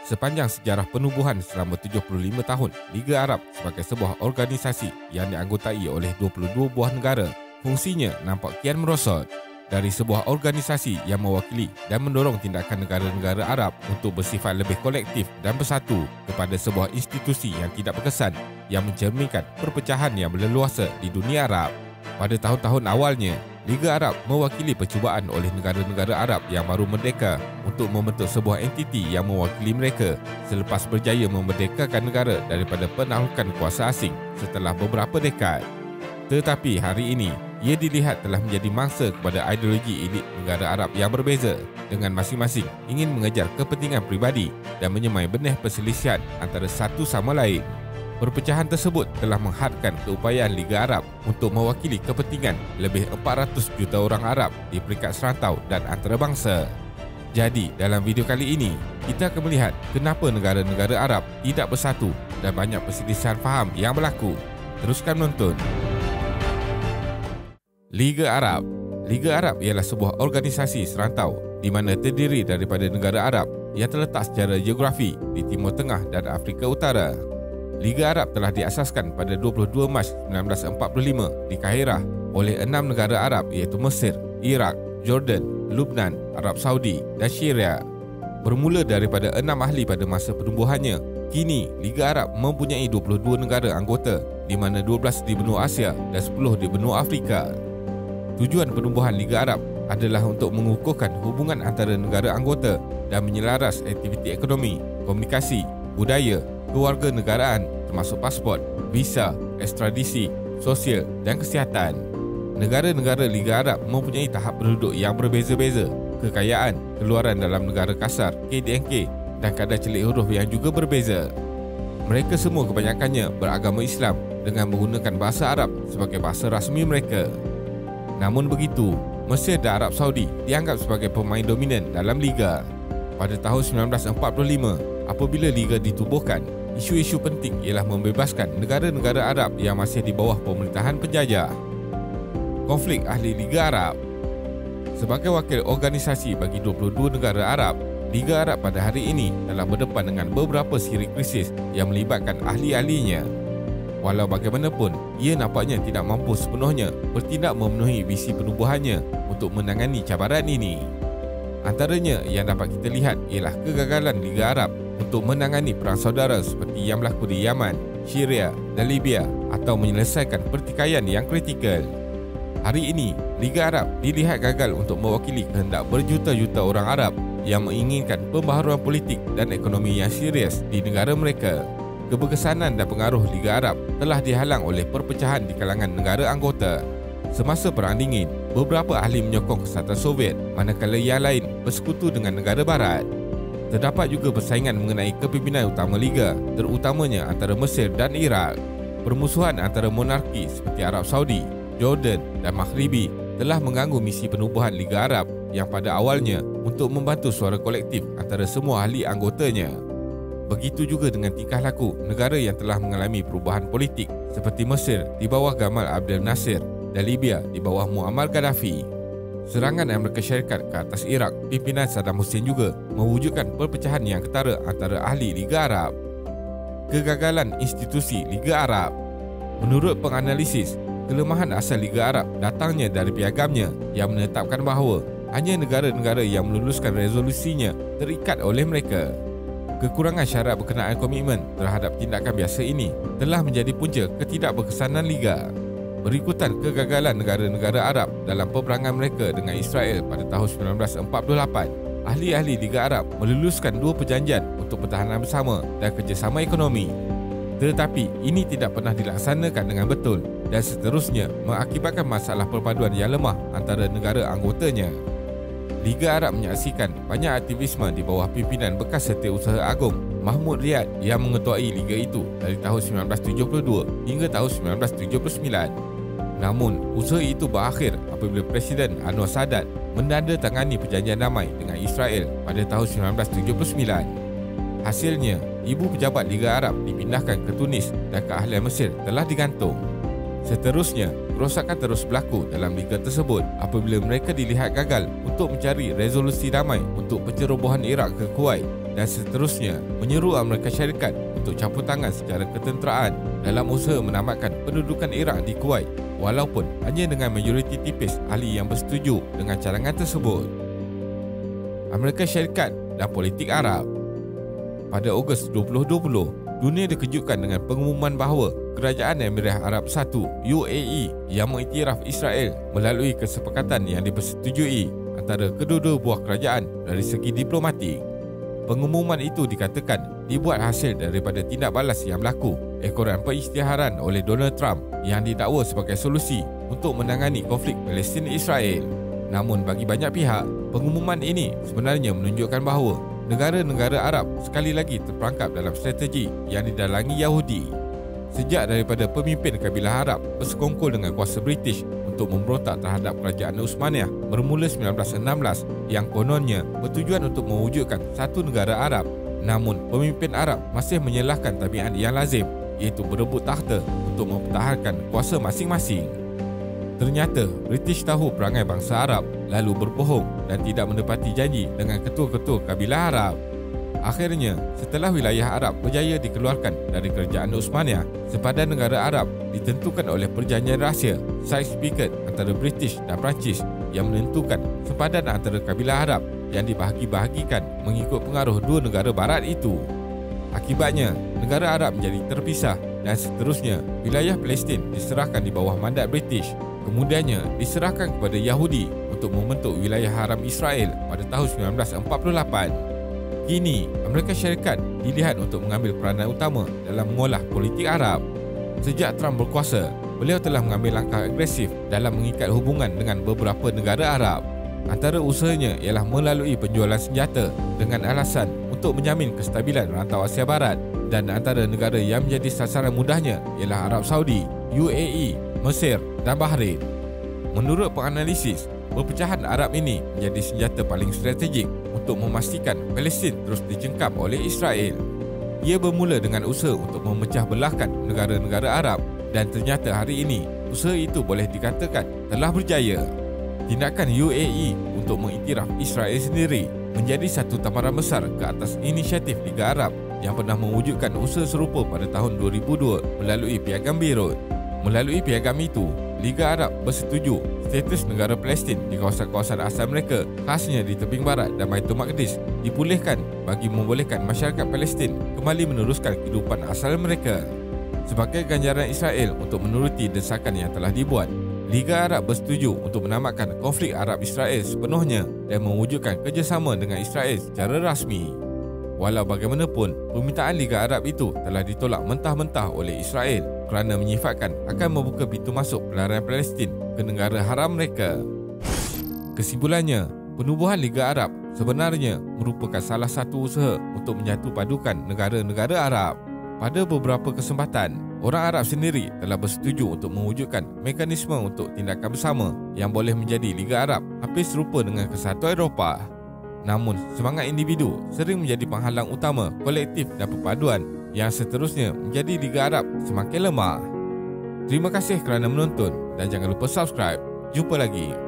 Sepanjang sejarah penubuhan selama 75 tahun, Liga Arab sebagai sebuah organisasi yang dianggotai oleh 22 buah negara, fungsinya nampak kian merosot. Dari sebuah organisasi yang mewakili dan mendorong tindakan negara-negara Arab untuk bersifat lebih kolektif dan bersatu kepada sebuah institusi yang tidak berkesan yang mencerminkan perpecahan yang berleluasa di dunia Arab. Pada tahun-tahun awalnya, Liga Arab mewakili percubaan oleh negara-negara Arab yang baru merdeka untuk membentuk sebuah entiti yang mewakili mereka selepas berjaya memerdekakan negara daripada penaklukan kuasa asing setelah beberapa dekad. Tetapi hari ini, ia dilihat telah menjadi mangsa kepada ideologi elit negara Arab yang berbeza dengan masing-masing ingin mengejar kepentingan peribadi dan menyemai benih perselisihan antara satu sama lain. Perpecahan tersebut telah menghadkan keupayaan Liga Arab untuk mewakili kepentingan lebih 400 juta orang Arab di peringkat serantau dan antarabangsa. Jadi, dalam video kali ini, kita akan melihat kenapa negara-negara Arab tidak bersatu dan banyak perselisihan faham yang berlaku. Teruskan menonton. Liga Arab. Liga Arab ialah sebuah organisasi serantau di mana terdiri daripada negara Arab yang terletak secara geografi di Timur Tengah dan Afrika Utara. Liga Arab telah diasaskan pada 22 Mac 1945 di Kahirah oleh 6 negara Arab iaitu Mesir, Iraq, Jordan, Lubnan, Arab Saudi dan Syria. Bermula daripada 6 ahli pada masa penubuhannya, kini Liga Arab mempunyai 22 negara anggota di mana 12 di benua Asia dan 10 di benua Afrika. Tujuan penubuhan Liga Arab adalah untuk mengukuhkan hubungan antara negara anggota dan menyelaras aktiviti ekonomi, komunikasi, budaya, kewarganegaraan termasuk pasport, visa, ekstradisi, sosial dan kesihatan. Negara-negara Liga Arab mempunyai tahap penduduk yang berbeza-beza, kekayaan, keluaran dalam negara kasar, KDNK dan kadar celik huruf yang juga berbeza. Mereka semua kebanyakannya beragama Islam dengan menggunakan bahasa Arab sebagai bahasa rasmi mereka. Namun begitu, Mesir dan Arab Saudi dianggap sebagai pemain dominan dalam Liga. Pada tahun 1945, apabila Liga ditubuhkan, isu-isu penting ialah membebaskan negara-negara Arab yang masih di bawah pemerintahan penjajah. Konflik ahli Liga Arab. Sebagai wakil organisasi bagi 22 negara Arab, Liga Arab pada hari ini telah berdepan dengan beberapa siri krisis yang melibatkan ahli-ahlinya. Walau bagaimanapun, ia nampaknya tidak mampu sepenuhnya bertindak memenuhi visi penubuhannya untuk menangani cabaran ini. Antaranya yang dapat kita lihat ialah kegagalan Liga Arab untuk menangani perang saudara seperti yang berlaku di Yaman, Syria dan Libya atau menyelesaikan pertikaian yang kritikal. Hari ini, Liga Arab dilihat gagal untuk mewakili kehendak berjuta-juta orang Arab yang menginginkan pembaharuan politik dan ekonomi yang serius di negara mereka. Keberkesanan dan pengaruh Liga Arab telah dihalang oleh perpecahan di kalangan negara anggota. Semasa Perang Dingin, beberapa ahli menyokong kesatuan Soviet manakala yang lain bersekutu dengan negara Barat. Terdapat juga persaingan mengenai kepimpinan utama Liga, terutamanya antara Mesir dan Iraq. Permusuhan antara monarki seperti Arab Saudi, Jordan dan Maghribi telah mengganggu misi penubuhan Liga Arab yang pada awalnya untuk membantu suara kolektif antara semua ahli anggotanya. Begitu juga dengan tingkah laku negara yang telah mengalami perubahan politik seperti Mesir di bawah Gamal Abdel Nasser dan Libya di bawah Muammar Gaddafi. Serangan Amerika Syarikat ke atas Iraq pimpinan Saddam Hussein juga mewujudkan perpecahan yang ketara antara ahli Liga Arab. Kegagalan institusi Liga Arab. Menurut penganalisis, kelemahan asal Liga Arab datangnya dari piagamnya yang menetapkan bahawa hanya negara-negara yang meluluskan resolusinya terikat oleh mereka. Kekurangan syarat berkenaan komitmen terhadap tindakan biasa ini telah menjadi punca ketidakberkesanan Liga. Berikutan kegagalan negara-negara Arab dalam peperangan mereka dengan Israel pada tahun 1948, ahli-ahli Liga Arab meluluskan 2 perjanjian untuk pertahanan bersama dan kerjasama ekonomi. Tetapi ini tidak pernah dilaksanakan dengan betul dan seterusnya mengakibatkan masalah perpaduan yang lemah antara negara anggotanya. Liga Arab menyaksikan banyak aktivisme di bawah pimpinan bekas Setiausaha Agung Mahmud Riyad yang mengetuai Liga itu dari tahun 1972 hingga tahun 1979. Namun, usaha itu berakhir apabila Presiden Anwar Sadat menandatangani perjanjian damai dengan Israel pada tahun 1979. Hasilnya, ibu pejabat Liga Arab dipindahkan ke Tunis dan keahlian Mesir telah digantung. Seterusnya, kerosakan terus berlaku dalam liga tersebut apabila mereka dilihat gagal untuk mencari resolusi damai untuk pencerobohan Iraq ke Kuwait dan seterusnya menyeru Amerika Syarikat untuk campur tangan secara ketenteraan dalam usaha menamatkan pendudukan Iraq di Kuwait, walaupun hanya dengan majoriti tipis ahli yang bersetuju dengan cadangan tersebut. Amerika Syarikat dan politik Arab. Pada Ogos 2020, dunia dikejutkan dengan pengumuman bahawa Kerajaan Emirat Arab Satu UAE yang mengiktiraf Israel melalui kesepakatan yang dipersetujui antara kedua-dua buah kerajaan dari segi diplomatik. Pengumuman itu dikatakan dibuat hasil daripada tindak balas yang berlaku ekoran perisytiharan oleh Donald Trump yang didakwa sebagai solusi untuk menangani konflik Palestin-Israel. Namun bagi banyak pihak, pengumuman ini sebenarnya menunjukkan bahawa negara-negara Arab sekali lagi terperangkap dalam strategi yang didalangi Yahudi. Sejak daripada pemimpin kabilah Arab bersekongkol dengan kuasa British untuk memberontak terhadap kerajaan Uthmaniyah bermula 1916 yang kononnya bertujuan untuk mewujudkan satu negara Arab. Namun pemimpin Arab masih menyalahkan tabiat yang lazim, iaitu berebut takhta untuk mempertahankan kuasa masing-masing. Ternyata British tahu perangai bangsa Arab lalu berbohong dan tidak menepati janji dengan ketua-ketua kabilah Arab. Akhirnya, setelah wilayah Arab berjaya dikeluarkan dari kerajaan Uthmaniyah, sepadan negara Arab ditentukan oleh perjanjian rahsia Sykes-Picot antara British dan Perancis yang menentukan sepadan antara kabilah Arab yang dibahagi-bahagikan mengikut pengaruh dua negara barat itu. Akibatnya, negara Arab menjadi terpisah dan seterusnya wilayah Palestin diserahkan di bawah mandat British. Kemudiannya diserahkan kepada Yahudi untuk membentuk wilayah haram Israel pada tahun 1948. Kini, Amerika Syarikat dilihat untuk mengambil peranan utama dalam mengolah politik Arab. Sejak Trump berkuasa, beliau telah mengambil langkah agresif dalam mengikat hubungan dengan beberapa negara Arab. Antara usahanya ialah melalui penjualan senjata dengan alasan untuk menjamin kestabilan rantau Asia Barat, dan antara negara yang menjadi sasaran mudahnya ialah Arab Saudi, UAE, Mesir dan Bahrain. Menurut penganalisis, perpecahan Arab ini menjadi senjata paling strategik untuk memastikan Palestin terus dicengkam oleh Israel. Ia bermula dengan usaha untuk memecah belahkan negara-negara Arab, dan ternyata hari ini usaha itu boleh dikatakan telah berjaya. Tindakan UAE untuk mengiktiraf Israel sendiri menjadi satu tamparan besar ke atas inisiatif Liga Arab yang pernah mewujudkan usaha serupa pada tahun 2002 melalui Piagam Beirut. Melalui piagam itu, Liga Arab bersetuju status negara Palestin di kawasan-kawasan asal mereka, khasnya di tebing barat dan Baitul Maqdis, dipulihkan bagi membolehkan masyarakat Palestin kembali meneruskan kehidupan asal mereka. Sebagai ganjaran Israel untuk menuruti desakan yang telah dibuat, Liga Arab bersetuju untuk menamatkan konflik Arab-Israel sepenuhnya dan mewujudkan kerjasama dengan Israel secara rasmi. Walau bagaimanapun, permintaan Liga Arab itu telah ditolak mentah-mentah oleh Israel kerana menyifatkan akan membuka pintu masuk pelarian Palestin ke negara haram mereka. Kesimpulannya, penubuhan Liga Arab sebenarnya merupakan salah satu usaha untuk menyatu padukan negara-negara Arab. Pada beberapa kesempatan, orang Arab sendiri telah bersetuju untuk mewujudkan mekanisme untuk tindakan bersama yang boleh menjadi Liga Arab hampir serupa dengan Kesatuan Eropah. Namun, semangat individu sering menjadi penghalang utama kolektif dan perpaduan yang seterusnya menjadi Liga Arab semakin lemah. Terima kasih kerana menonton dan jangan lupa subscribe. Jumpa lagi.